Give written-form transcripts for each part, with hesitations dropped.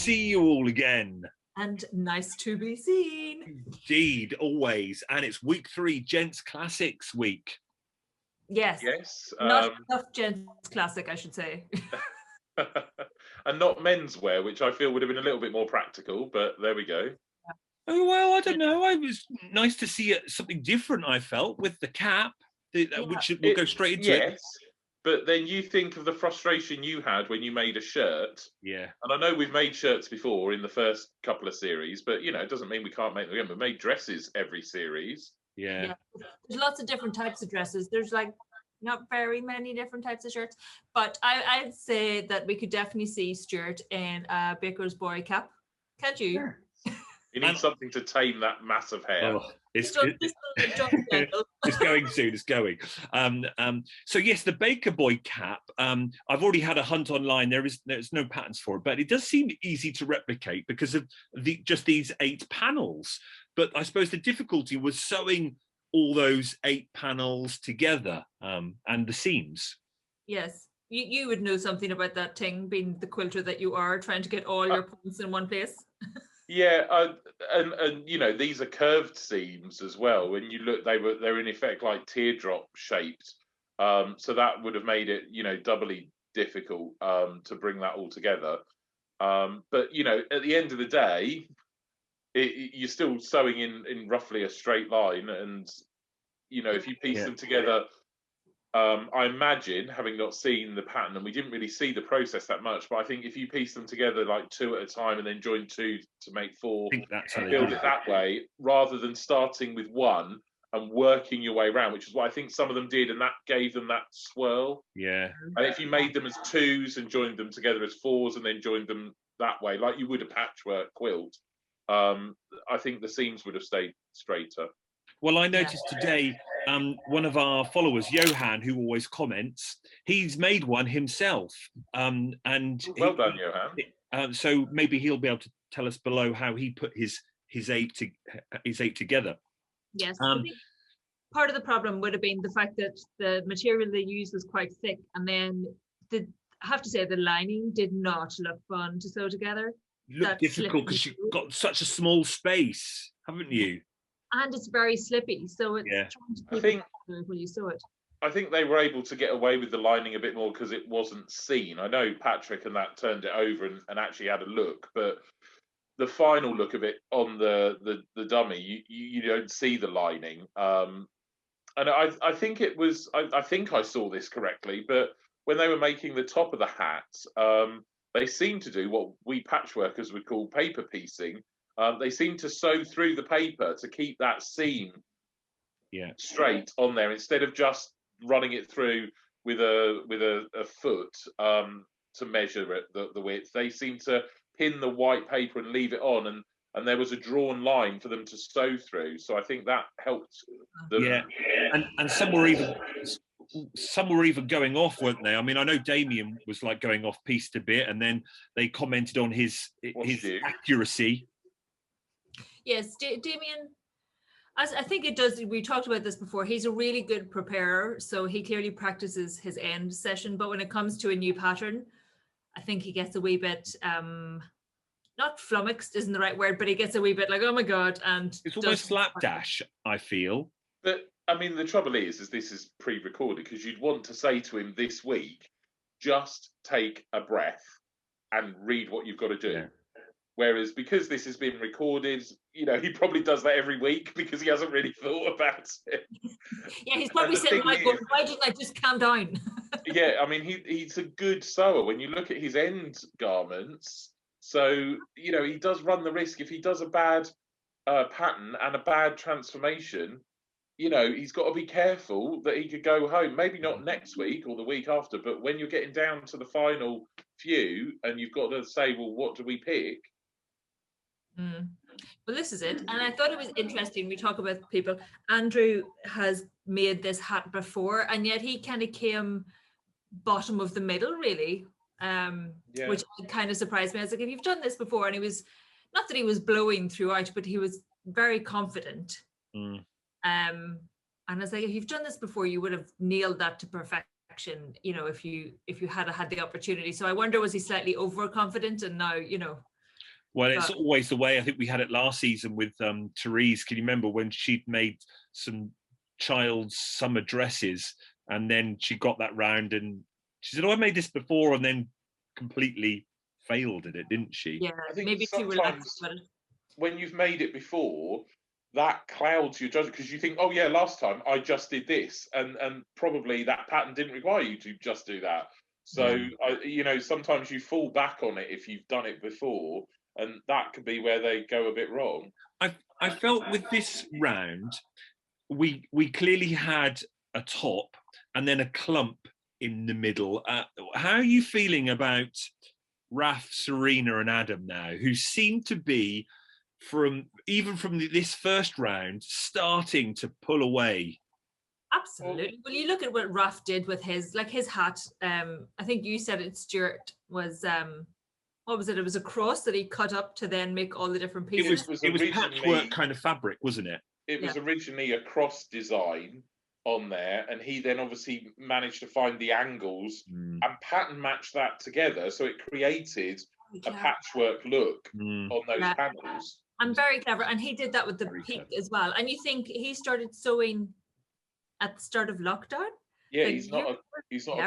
see you all again. And nice to be seen. Indeed, always. And it's week 3, Gents Classics week. Yes. Yes. Not enough Gents Classic, I should say. And not menswear, which I feel would have been a little bit more practical, but there we go. Oh, well, I don't know. It was nice to see something different, I felt, with the cap, which we'll go straight into it. Yes, but then you think of the frustration you had when you made a shirt. Yeah. And I know we've made shirts before in the first couple of series, but, you know, it doesn't mean we can't make them again. We've made dresses every series. Yeah. There's lots of different types of dresses. There's like not very many different types of shirts, but I'd say that we could definitely see Stuart in a Baker's Boy cap. Can't you? Sure. You need something to tame that massive hair. Oh, it's going soon. It's going. So yes, the Baker Boy cap. I've already had a hunt online. There's no patterns for it, but it does seem easy to replicate because of just these 8 panels. But I suppose the difficulty was sewing all those 8 panels together and the seams. Yes. You would know something about that thing, being the quilter that you are, trying to get all your points in one place. Yeah, and you know, these are curved seams as well. When you look, they're in effect like teardrop shaped. So that would have made it, you know, doubly difficult to bring that all together. But you know, at the end of the day, you're still sewing in roughly a straight line, and you know, if you piece them together. I imagine, having not seen the pattern, and we didn't really see the process that much, but I think if you piece them together like 2 at a time and then join 2 to make 4, and build it that way, rather than starting with 1 and working your way around, which is what I think some of them did, and that gave them that swirl. Yeah. And if you made them as 2s and joined them together as 4s and then joined them that way, like you would a patchwork quilt, I think the seams would have stayed straighter. Well, I noticed today one of our followers, Johan, who always comments, he's made one himself. And well done, Johan. So maybe he'll be able to tell us below how he put his 8 together. Yes. I think part of the problem would have been the fact that the material they used was quite thick, and then I have to say the lining did not look fun to sew together. Look difficult because you've got such a small space, haven't you? And it's very slippy, so it's trying to keep it when you sew it. I think they were able to get away with the lining a bit more because it wasn't seen. I know Patrick and that turned it over and actually had a look, but the final look of it on the dummy, you don't see the lining. And I think it was, I think I saw this correctly, but when they were making the top of the hat, they seemed to do what we patchworkers would call paper piecing. They seem to sew through the paper to keep that seam straight on there instead of just running it through with a foot to measure it, the width. They seem to pin the white paper and leave it on, and there was a drawn line for them to sew through. So I think that helped them. Yeah, and some were even going off, weren't they? I mean, I know Damien was like going off piece to bit, and then they commented on his accuracy. Yes, Damien, as I think it does, we talked about this before, he's a really good preparer, so he clearly practices his end session, but when it comes to a new pattern, I think he gets a wee bit, not flummoxed isn't the right word, but he gets a wee bit like, oh my God. And it's almost slapdash, I feel. But, I mean, the trouble is this is pre-recorded, because you'd want to say to him this week, just take a breath and read what you've got to do. Yeah. Whereas because this has been recorded, you know, he probably does that every week because he hasn't really thought about it. Yeah, he's probably sitting like, well, why didn't I just calm down? Yeah, I mean, he's a good sewer when you look at his end garments. So, you know, he does run the risk if he does a bad pattern and a bad transformation, you know, he's got to be careful that he could go home, maybe not next week or the week after, but when you're getting down to the final few and you've got to say, well, what do we pick? Well, this is it. And I thought it was interesting. We talk about people. Andrew has made this hat before, and yet he kind of came bottom of the middle, really, which kind of surprised me. I was like, if you've done this before, and he was, not that he was blowing throughout, but he was very confident. And I was like, if you've done this before, you would have nailed that to perfection, you know, if you had the opportunity. So I wonder, was he slightly overconfident, and now, you know? Well, it's always the way. I think we had it last season with Therese. Can you remember when she'd made some child's summer dresses, and then she got that round and she said, "Oh, I made this before," and then completely failed at it, didn't she? Yeah, I think maybe too relaxed about it. When you've made it before, that clouds your judgment, because you think, oh yeah, last time I just did this, and probably that pattern didn't require you to just do that. So sometimes you fall back on it if you've done it before, and that could be where they go a bit wrong. I felt with this round, we clearly had a top and then a clump in the middle. How are you feeling about Raf, Serena, and Adam now, who seem to be from this first round starting to pull away? Absolutely. Well, you look at what Raf did with his hat. I think you said it, Stuart, was what was it? It was a cross that he cut up to then make all the different pieces. It was patchwork kind of fabric, wasn't it? It was originally a cross design on there, and he then obviously managed to find the angles and pattern match that together, so it created a patchwork look on those panels. And very clever, and he did that with the peak as well. And you think he started sewing at the start of lockdown? Yeah, he's not a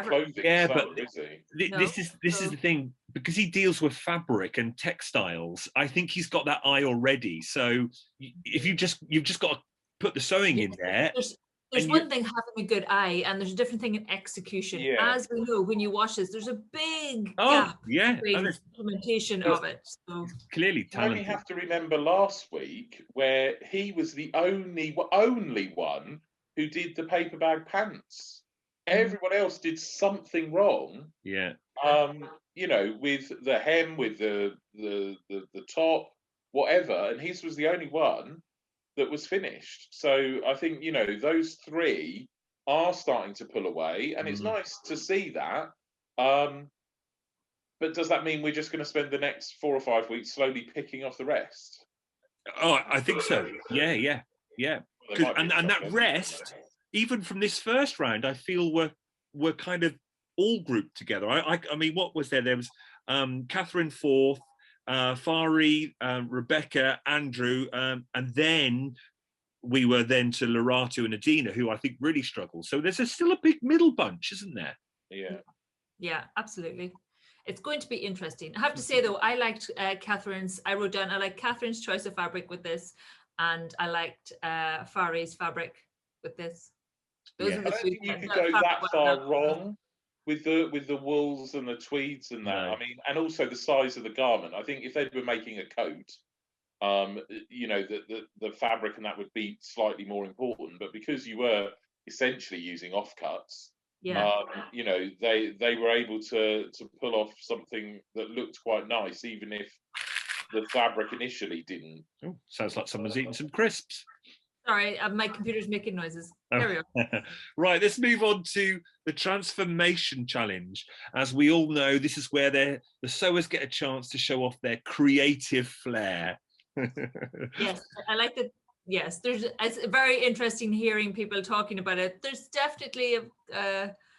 clothing sewer, but is he? This is the thing, because he deals with fabric and textiles. I think he's got that eye already. So if you've just got to put the sewing in there. There's one thing having a good eye, and there's a different thing in execution. Yeah. As we know, when you watch this, there's a big gap between the implementation of it. So clearly talented. You only have to remember last week where he was the only one who did the paper bag pants. Everyone else did something wrong. Yeah. With the hem, with the top, whatever, and his was the only one that was finished. So I think, those three are starting to pull away, and it's nice to see that. But does that mean we're just going to spend the next 4 or 5 weeks slowly picking off the rest? Oh, I think so. Yeah. And that rest, even from this first round, I feel we're kind of all grouped together. I mean, what was there? There was Catherine fourth, Fari, Rebecca, Andrew, and then we were then to Loratu and Adina, who I think really struggled. So there's still a big middle bunch, isn't there? Yeah, absolutely. It's going to be interesting. I have to say, though, I liked Catherine's. I wrote down, I like Catherine's choice of fabric with this, and I liked Fari's fabric with this. I don't think you could go that far wrong with the wools and the tweeds and that. No. I mean, and also the size of the garment. I think if they were making a coat, the fabric and that would be slightly more important. But because you were essentially using offcuts, they were able to pull off something that looked quite nice, even if the fabric initially didn't. Oh, sounds like someone's eating some crisps. Sorry, my computer's making noises. Carry on. Right, let's move on to the transformation challenge. As we all know, this is where the sewers get a chance to show off their creative flair. Yes, I like that. Yes, it's very interesting hearing people talking about it. There's definitely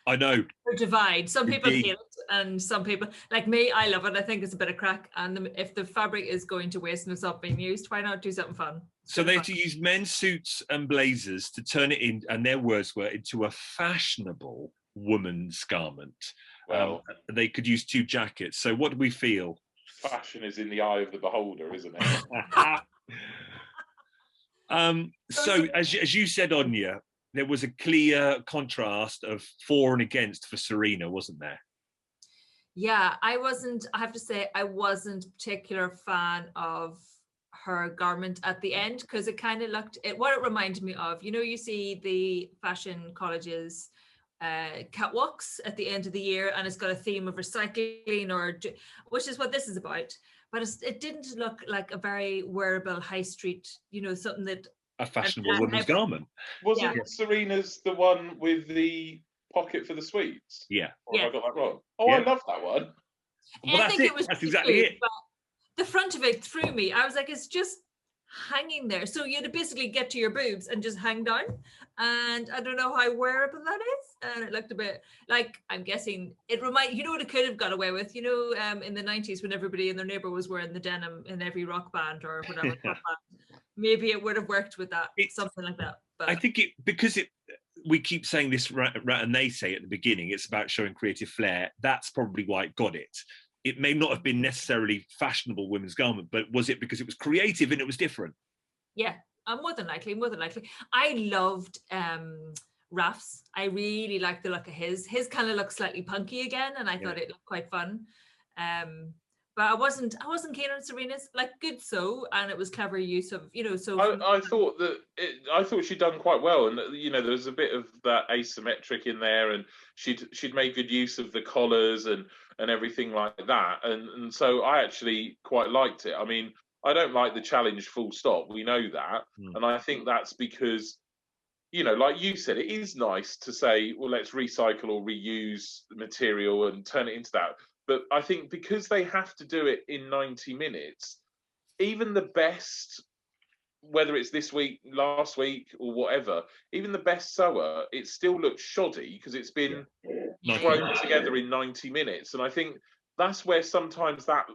I know. A divide. Some people hate it, and some people, like me, I love it. I think it's a bit of crack. And if the fabric is going to waste and it's not being used, why not do something fun? So they had to use men's suits and blazers to turn it in, and their words were, into a fashionable woman's garment. Well, they could use 2 jackets. So what do we feel? Fashion is in the eye of the beholder, isn't it? So as you said, Anya, there was a clear contrast of for and against for Serena, wasn't there? Yeah, I have to say, I wasn't a particular fan of her garment at the end, because it kind of what it reminded me of, you see the fashion colleges catwalks at the end of the year, and it's got a theme of recycling, which is what this is about. But it didn't look like a very wearable high street, something that a fashionable woman's garment. Wasn't Serena's the one with the pocket for the sweets? Yeah. Or have I got that wrong? Oh, yeah. I love that one. Well, that's exactly it. But the front of it threw me. I was like, it's just hanging there. So you'd basically get to your boobs and just hang down. And I don't know how wearable that is. And it looked a bit like, I'm guessing it you know what it could have got away with, you know, in the 90s when everybody and their neighbor was wearing the denim in every rock band or whatever. Pop band. Maybe it would have worked with that, something like that. But I think we keep saying this, and they say at the beginning, it's about showing creative flair. That's probably why it got it. It may not have been necessarily fashionable women's garment, but was it because it was creative and it was different? Yeah, more than likely. I loved Raf's. I really liked the look of his. His kind of looked slightly punky again, and I thought it looked quite fun. But I wasn't keen on Serena's, like, good sew, and it was clever use of, you know. So I thought she'd done quite well, and you know there was a bit of that asymmetric in there, and she'd made good use of the collars and everything like that, and so I actually quite liked it. I mean, I don't like the challenge full stop. We know that, and I think that's because, you know, like you said, it is nice to say, well, let's recycle or reuse the material and turn it into that. But I think because they have to do it in 90 minutes, even the best, whether it's this week, last week, or whatever, even the best sewer, it still looks shoddy because it's been thrown together in 90 minutes. And I think that's where sometimes that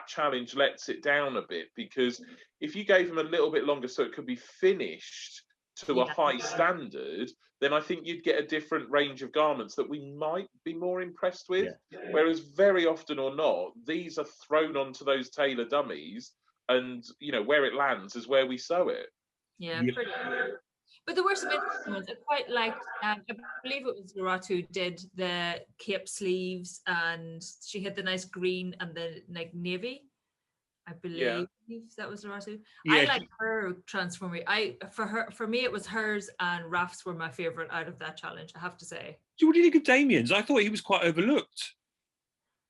challenge lets it down a bit, because if you gave them a little bit longer so it could be finished to a high standard, then I think you'd get a different range of garments that we might be more impressed with. Whereas very often or not, these are thrown onto those tailor dummies, and you know where it lands is where we sew it. Yeah, pretty good. But there were some interesting ones. I quite liked, I believe it was Loratu who did the cape sleeves, and she had the nice green and the like navy. I believe that was Loratu. I like her transforming. For me, it was hers and Raf's were my favorite out of that challenge, I have to say. What do you think of Damien's? I thought he was quite overlooked.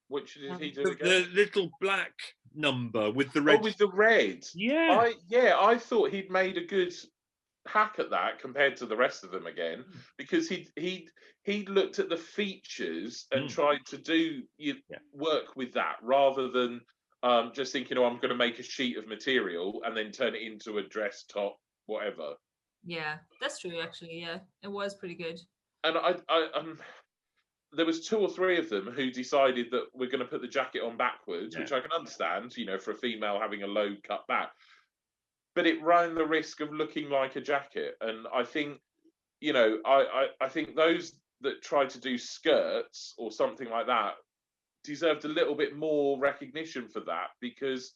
Which did he do again? The little black number with the red. Oh, with the red. Yeah. I thought he'd made a good hack at that compared to the rest of them again, because he looked at the features and tried to do work with that rather than just thinking, oh, I'm going to make a sheet of material and then turn it into a dress top, whatever. Yeah, that's true. Actually, yeah, it was pretty good. And I there was 2 or 3 of them who decided that we're going to put the jacket on backwards, which I can understand, you know, for a female having a low cut back. But it ran the risk of looking like a jacket. And I think, you know, I think those that tried to do skirts or something like that deserved a little bit more recognition for that, because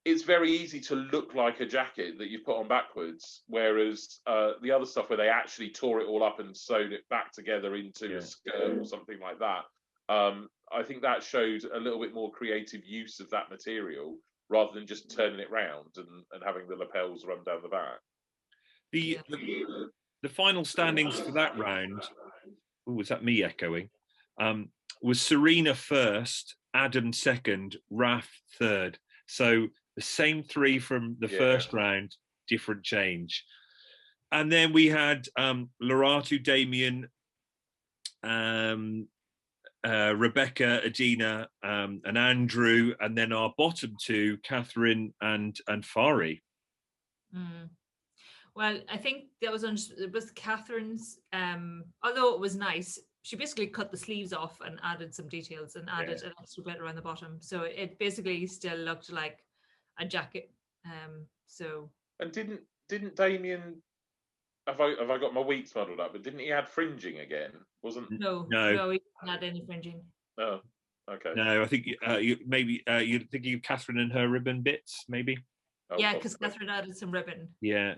it's very easy to look like a jacket that you put on backwards, whereas the other stuff where they actually tore it all up and sewed it back together into a skirt or something like that, I think that showed a little bit more creative use of that material rather than just turning it round and having the lapels run down the back. The final standings for that round, was that me echoing, was Serena first, Adam second, Raf third. So the same 3 from the first round, different change. And then we had Loratu, Damien, Rebecca, Adina, and Andrew, and then our bottom 2, Catherine and Fari. Well, I think it was Catherine's, although it was nice, she basically cut the sleeves off and added some details and added an extra bit around the bottom. So it basically still looked like a jacket. And didn't Damien, have I got my weeks muddled up, but didn't he add fringing again? No, he didn't add any fringing. Oh, okay. No, I think you're thinking of Catherine and her ribbon bits, maybe. Yeah, because Catherine added some ribbon. Yeah.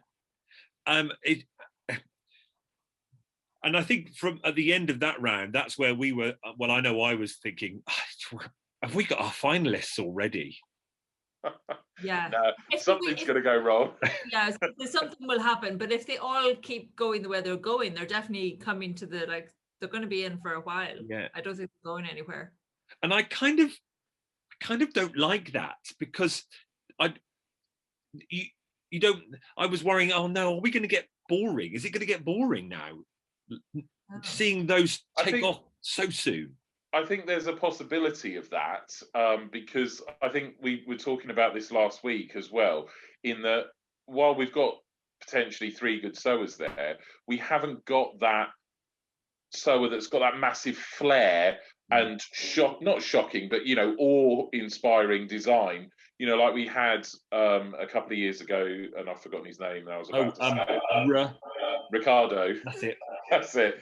And I think from at the end of that round, that's where we were. Well, I know I was thinking, have we got our finalists already? Yeah. No, something's going to go wrong. Yeah, something will happen. But if they all keep going the way they're going, they're definitely coming to they're going to be in for a while. Yeah. I don't think they're going anywhere. And I kind of don't like that, because you don't. I was worrying. Oh no, are we going to get boring? Is it going to get boring now? Seeing those take off so soon. I think there's a possibility of that, because I think we were talking about this last week as well. in that while we've got potentially 3 good sewers there, we haven't got that sewer that's got that massive flair and not shocking, but awe-inspiring design. Like we had a couple of years ago, and I've forgotten his name. And I was about to say Ricardo. That's it. That's it.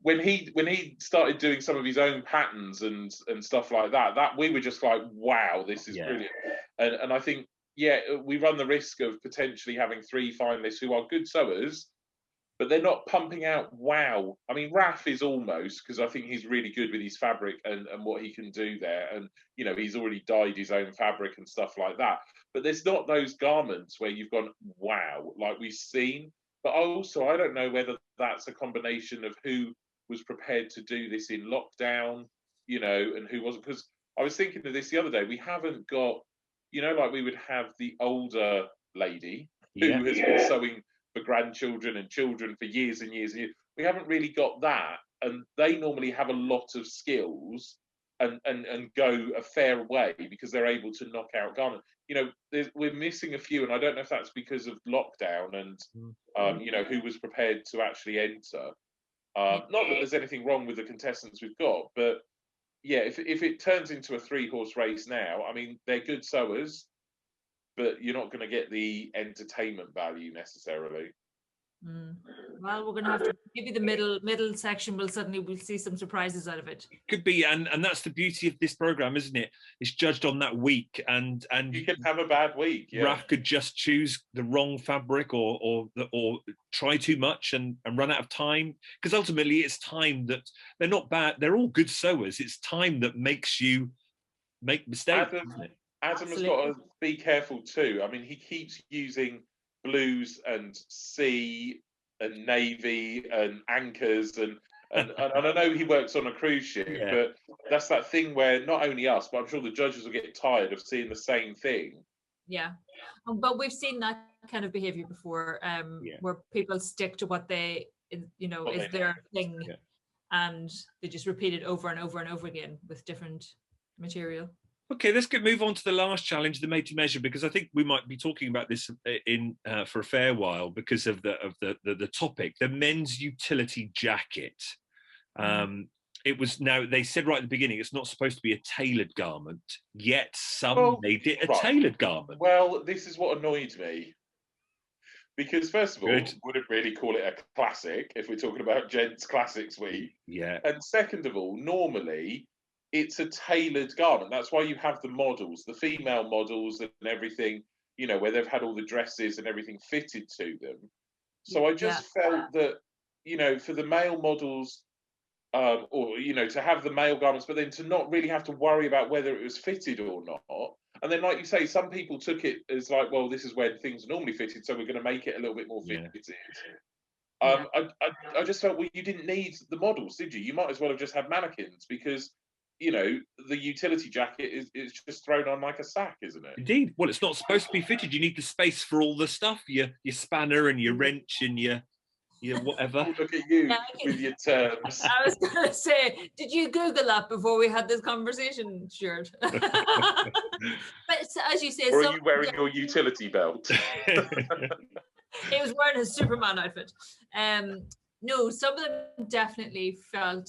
When he started doing some of his own patterns and stuff like that, we were just like, wow, this is brilliant. And I think, we run the risk of potentially having 3 finalists who are good sewers, but they're not pumping out wow. I mean, Raf is almost, because I think he's really good with his fabric and what he can do there. And, he's already dyed his own fabric and stuff like that. But there's not those garments where you've gone, wow, like we've seen. But also, I don't know whether that's a combination of who was prepared to do this in lockdown, and who wasn't. Because I was thinking of this the other day. We haven't got, like we would have the older lady who has been sewing for grandchildren and children for years and years and years. We haven't really got that, and they normally have a lot of skills and go a fair way because they're able to knock out garments. We're missing a few, and I don't know if that's because of lockdown and who was prepared to actually enter. Not that there's anything wrong with the contestants we've got, but if it turns into a 3-horse race now, I mean, they're good sewers, but you're not going to get the entertainment value necessarily. Well, we're going to have to give you the middle section. We'll see some surprises out of it. Could be, and that's the beauty of this program, isn't it? It's judged on that week, and you can have a bad week. Raf could just choose the wrong fabric or try too much and run out of time, because ultimately it's time that they're not bad. They're all good sewers. It's time that makes you make mistakes. Adam has got to be careful too. I mean, he keeps using blues and sea and navy and anchors and I know he works on a cruise ship, but that's that thing where not only us, but I'm sure the judges will get tired of seeing the same thing. Yeah, but we've seen that kind of behavior before, where people stick to what they, is their thing, and they just repeat it over and over and over again with different material. Okay, let's move on to the last challenge, the made to measure, because I think we might be talking about this for a fair while because of the topic, the men's utility jacket. It was, now they said right at the beginning, it's not supposed to be a tailored garment, yet some made it a tailored garment. Well, this is what annoyed me. Because first of all, wouldn't really call it a classic if we're talking about Gents Classics Week. Yeah. And second of all, normally it's a tailored garment. That's why you have the models, the female models and everything, where they've had all the dresses and everything fitted to them. So I just felt that, for the male models, to have the male garments, but then to not really have to worry about whether it was fitted or not. And then, like you say, some people took it as like, well, this is where things are normally fitted, so we're going to make it a little bit more fitted. I just felt, well, you didn't need the models, did you? You might as well have just had mannequins, because the utility jacket is just thrown on like a sack, isn't it? Indeed. Well, it's not supposed to be fitted. You need the space for all the stuff, your spanner and your wrench and your whatever. Look at you with your terms. I was going to say, did you Google that before we had this conversation, Stuart? But as you say, or are you wearing your utility belt? He was wearing his Superman outfit. No, some of them definitely felt,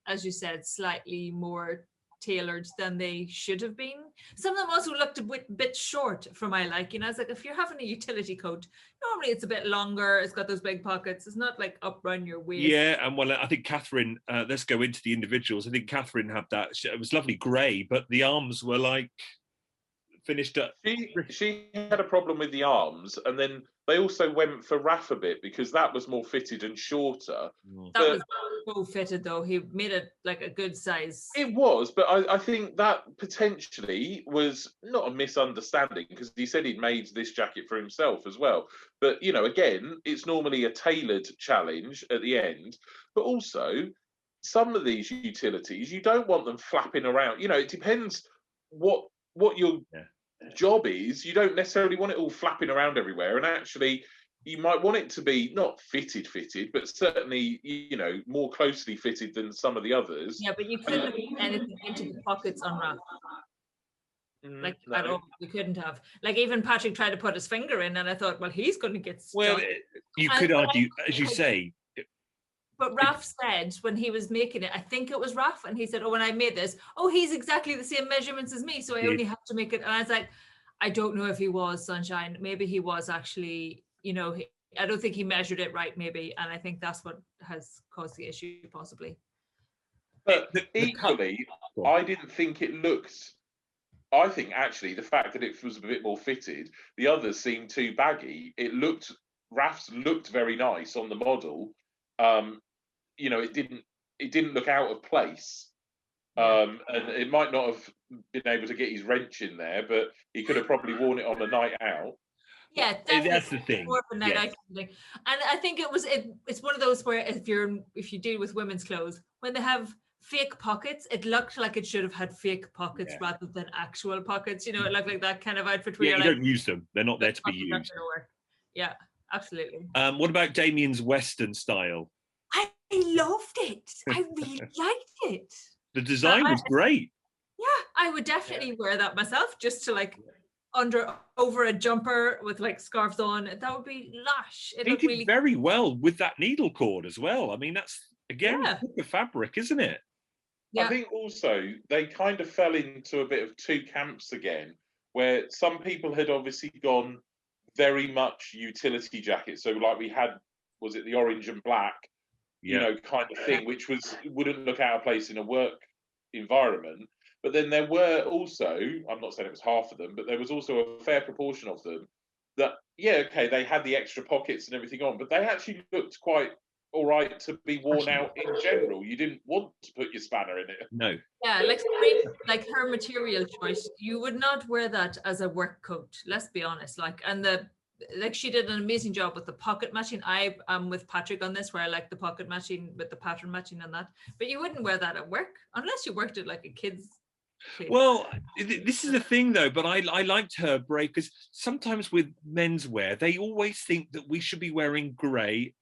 as you said, slightly more tailored than they should have been. Some of them also looked a bit short for my liking. I was like, if you're having a utility coat, normally it's a bit longer, it's got those big pockets, it's not like up around your waist. Yeah, and well, I think Catherine, let's go into the individuals. I think Catherine had that, it was lovely grey, but the arms were like finished up. She had a problem with the arms, and then they also went for Raf a bit because that was more fitted and shorter. That was so fitted though. He made it like a good size. It was, but I think that potentially was not a misunderstanding, because he said he'd made this jacket for himself as well. But, again, it's normally a tailored challenge at the end. But also, some of these utilities, you don't want them flapping around. It depends what your job is. You don't necessarily want it all flapping around everywhere, and actually you might want it to be not fitted, but certainly more closely fitted than some of the others. Yeah, but you couldn't put anything into the pockets on Raf. Like at all, you couldn't have. Like even Patrick tried to put his finger in, and I thought, well, he's going to get stuck. Well, you could argue, as you say. But Raf said when he was making it, I think it was Raf, and he said, "Oh, when I made this, he's exactly the same measurements as me, so I only have to make it." And I was like, I don't know if he was, Sunshine. Maybe he was actually, I don't think he measured it right, maybe, and I think that's what has caused the issue, possibly. But equally, I didn't think it looked. I think actually the fact that it was a bit more fitted, the others seemed too baggy. Raf's looked very nice on the model. It didn't look out of place. And it might not have been able to get his wrench in there, but he could have probably worn it on a night out. Yeah, definitely. That's the thing. More of a night out thing. And I think it's one of those where if you deal with women's clothes, when they have fake pockets, it looked like it should have had fake pockets rather than actual pockets. It looked like that kind of outfit where you don't use them. They're not there to be used. Yeah, absolutely. What about Damien's Western style? I loved it. I really liked it. The design was great. Yeah, I would definitely wear that myself, just to over a jumper with scarves on. That would be lush. It did really very well with that needle cord as well. I mean, that's again the fabric, isn't it? Yeah. I think also they kind of fell into a bit of two camps again, where some people had obviously gone very much utility jackets. So we had, was it the orange and black, kind of thing, which wouldn't look out of place in a work environment. But then there were also, I'm not saying it was half of them, but there was also a fair proportion of them that, they had the extra pockets and everything on, but they actually looked quite all right to be worn out in general. You didn't want to put your spanner in it. No. Yeah, like her material choice, you would not wear that as a work coat. Let's be honest. She did an amazing job with the pocket matching. I am with Patrick on this, where I like the pocket matching with the pattern matching and that. But you wouldn't wear that at work unless you worked at a kid's place. Well, this is the thing though, but I liked her break, because sometimes with menswear, they always think that we should be wearing grey.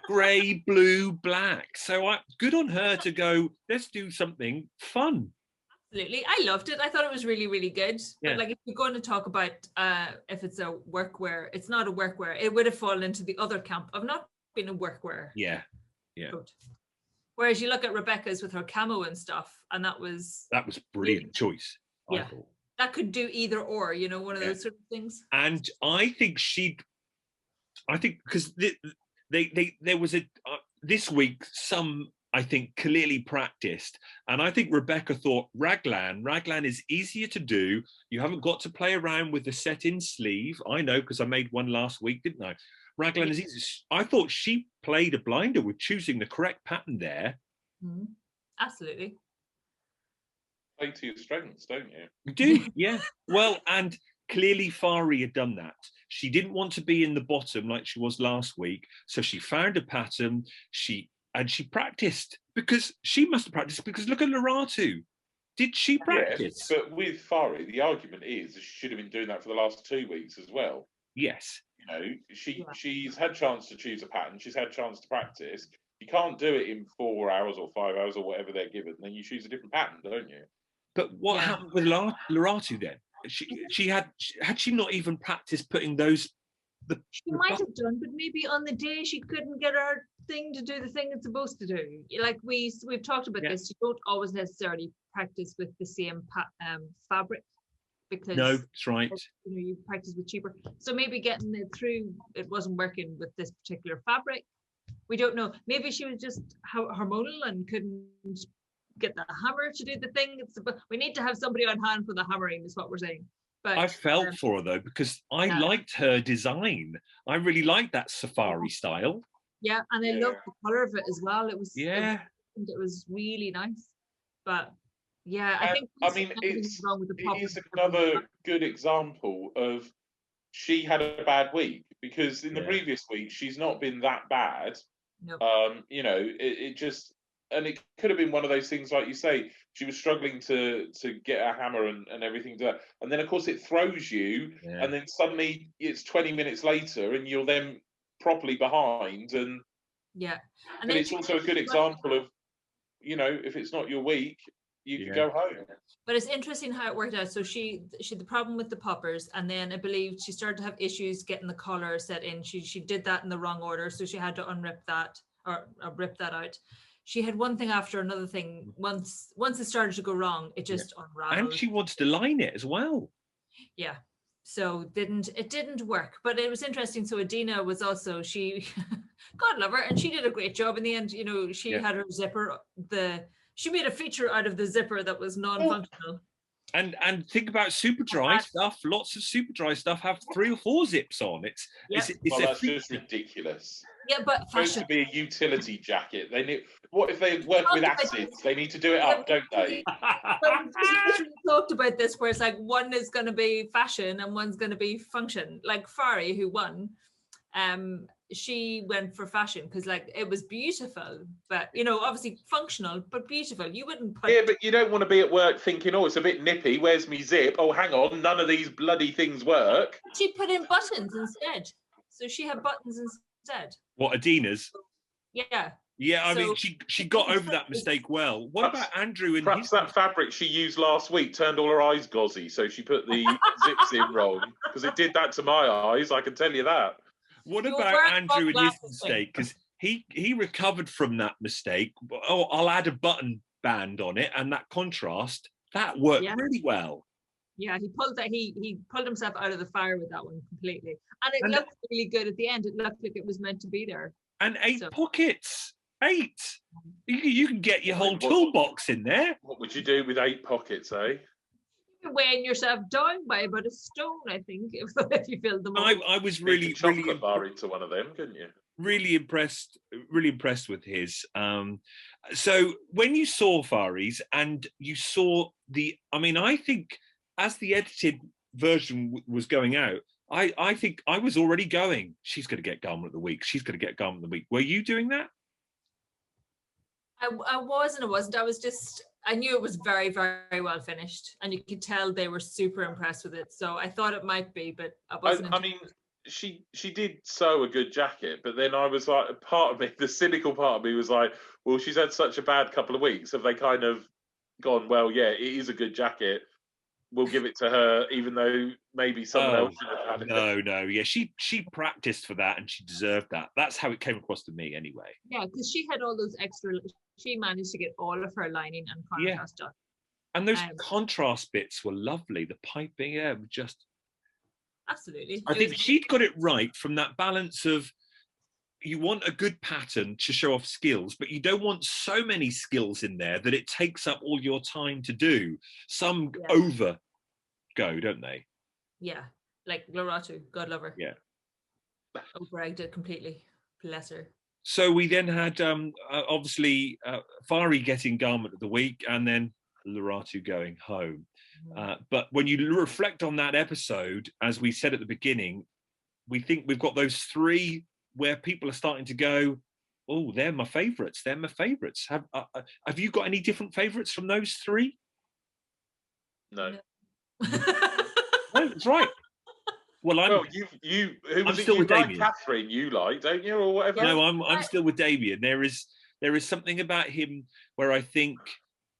Grey, blue, black. So good on her to go, let's do something fun. Absolutely. I loved it. I thought it was really, really good. Yeah. But if you're going to talk about if it's a workwear, it's not a workwear. It would have fallen into the other camp of not being a workwear. Yeah. Coat. Whereas you look at Rebecca's with her camo and stuff, and that was brilliant choice. Yeah. That could do either or, one of those sort of things. And I think because there was this week, some I think clearly practiced, and I think Rebecca thought raglan is easier to do. You haven't got to play around with the set-in sleeve. I know, because I made one last week, didn't I? Raglan is easy. I thought she played a blinder with choosing the correct pattern there. Mm-hmm. Absolutely. Play to your strengths, don't you? You do, yeah. Well, and clearly Fari had done that. She didn't want to be in the bottom like she was last week, so she found a pattern. She practiced, because she must have practiced, because look at Loratu. Did she practice? Yes, but with Fari, the argument is she should have been doing that for the last 2 weeks as well. Yes. She's had chance to choose a pattern. She's had chance to practice. You can't do it in 4 hours or 5 hours or whatever they're given. Then you choose a different pattern, don't you? But what happened with Loratu then? She had she not even practiced putting those? She might have done, but maybe on the day she couldn't get her thing to do the thing it's supposed to do. We've talked about this. You don't always necessarily practice with the same fabric, because no, that's right. You practice with cheaper. So maybe getting it through, it wasn't working with this particular fabric. We don't know. Maybe she was just hormonal and couldn't get the hammer to do the thing. We need to have somebody on hand for the hammering, is what we're saying. But I felt for her though, because I liked her design. I really liked that safari style. Yeah, and I loved the colour of it as well. It was it was really nice. But I think it's wrong with the it is another good example of she had a bad week, because in the previous week she's not been that bad. Nope. It just, and it could have been one of those things, like you say, she was struggling to get a hammer and everything to that. And then of course it throws you, and then suddenly it's 20 minutes later and you're then properly behind. And but it's also a good example of, if it's not your week, you could go home. But it's interesting how it worked out. So she had the problem with the poppers, and then I believe she started to have issues getting the collar set in. She did that in the wrong order, so she had to unrip that or rip that out. She had one thing after another thing. Once it started to go wrong, it just unraveled. And she wants to line it as well. Yeah. So it didn't work, but it was interesting. So Adina was also, she, God love her, and she did a great job in the end. You know, she had her zipper, she made a feature out of the zipper that was non-functional. And think about super dry stuff. Lots of super dry stuff have 3 or 4 zips on. It's that's just ridiculous. Yeah, but it's supposed to be a utility jacket. They need. What if they work with acids? They need to do it up, don't they? We talked about this, where it's like one is going to be fashion and one's going to be function. Like Fari, who won, she went for fashion because like it was beautiful, but you know, obviously functional but beautiful. You wouldn't put... Yeah, but you don't want to be at work thinking, oh, it's a bit nippy, where's me zip? Oh, hang on, none of these bloody things work. She put in buttons instead, so she had buttons instead. What, Adina's? Yeah, I mean, she got over that mistake well. What about Andrew and perhaps that fabric she used last week turned all her eyes gauzy, so she put the zips in wrong, because it did that to my eyes, I can tell you that. What about Andrew and his mistake? Because he recovered from that mistake. Oh, I'll add a button band on it, and that contrast, that worked really well. Yeah, he pulled himself out of the fire with that one completely. And it looked really good at the end. It looked like it was meant to be there. And 8 pockets. 8. You can get your whole toolbox in there. What would you do with 8 pockets, eh? You're weighing yourself down by about a stone, I think, if you filled them up. I was really bar into one of them, couldn't you? Really impressed with his. So when you saw Fari's and you saw I think as the edited version was going out, I think I was already going, she's going to get Garment of the Week. She's going to get Garment of the Week. Were you doing that? I was and I wasn't. I knew it was very, very well finished, and you could tell they were super impressed with it. So I thought it might be, but I wasn't. I mean, she did sew a good jacket, but then I was like, part of me, the cynical part of me was like, well, she's had such a bad couple of weeks. Have they kind of gone, well, yeah, it is a good jacket, we'll give it to her, even though maybe someone else should have had it. No, yeah, she practiced for that, and she deserved that. That's how it came across to me, anyway. Yeah, because she had all those extra. She managed to get all of her lining and contrast done. And those contrast bits were lovely. The piping, just absolutely. I think she'd got it right from that balance of, you want a good pattern to show off skills, but you don't want so many skills in there that it takes up all your time to do. Some over go, don't they? Yeah, like Loratu, God love her. Yeah. Over-egged it completely. Bless her. So we then had, obviously, Fari getting Garment of the Week, and then Loratu going home. But when you reflect on that episode, as we said at the beginning, we think we've got those 3 where people are starting to go, oh, they're my favourites. They're my favourites. Have you got any different favourites from those 3? No. No, that's right. Well, I'm still with Damien. Catherine, you like, don't you, or whatever? No, I'm still with Damien. There is something about him where I think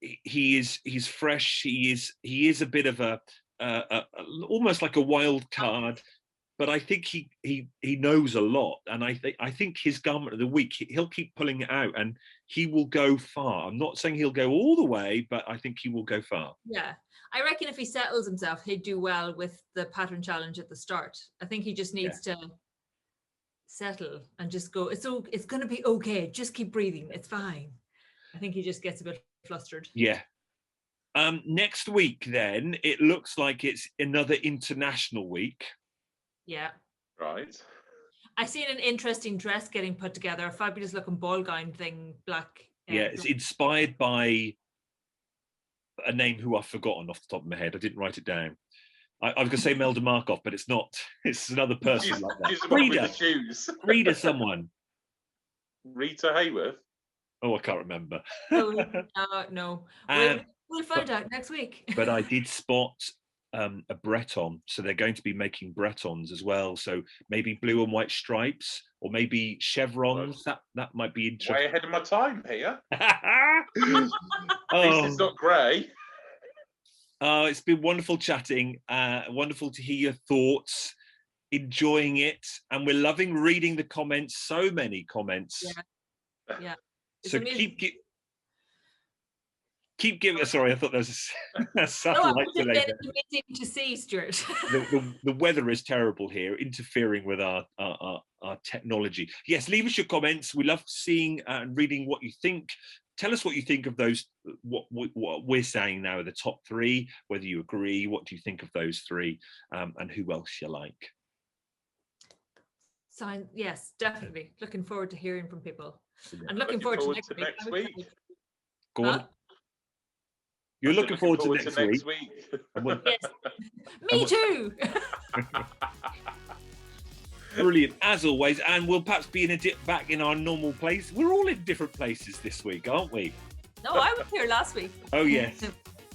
he's fresh. He is a bit of a almost like a wild card, but I think he knows a lot, and I think his Garment of the Week, he'll keep pulling it out, and he will go far. I'm not saying he'll go all the way, but I think he will go far. Yeah, I reckon if he settles himself, he'd do well with the pattern challenge at the start. I think he just needs to settle and just go, it's going to be okay. Just keep breathing. It's fine. I think he just gets a bit flustered. Yeah. Next week, then, it looks like it's another international week. Yeah. Right. I seen an interesting dress getting put together, a fabulous looking ball gown thing, black. It's inspired by a name who I've forgotten off the top of my head. I didn't write it down. I was going to say Melda Markov, but it's not. It's another person like that. Rita someone. Rita Hayworth? Oh, I can't remember. No. We'll find out next week. But I did spot a Breton, so they're going to be making Bretons as well. So maybe blue and white stripes or maybe chevrons. That might be interesting. Way ahead of my time here. Oh. At least it's not grey. It's been wonderful chatting. Wonderful to hear your thoughts. Enjoying it, and we're loving reading the comments. So many comments. Yeah. It's so amazing. keep giving. Sorry, I thought there was a satellite delay. It's amazing to see, Stuart. The weather is terrible here, interfering with our technology. Yes, leave us your comments. We love seeing and reading what you think. Tell us what you think of those, what we're saying now are the top 3, whether you agree, what do you think of those 3, and who else you like. Yes, definitely. Looking forward to hearing from people. And looking forward to next week. Go on. You're looking forward to next week. Yes. Me too. Brilliant, as always, and we'll perhaps be in a dip back in our normal place. We're all in different places this week, aren't we? No, I was here last week. Oh, yes.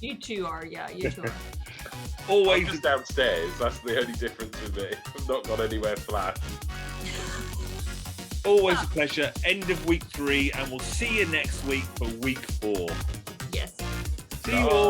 You two are, yeah, you two are. Always just downstairs. That's the only difference with me. I've not gone anywhere flat. Always a pleasure. End of week 3, and we'll see you next week for week 4. Yes. See you all.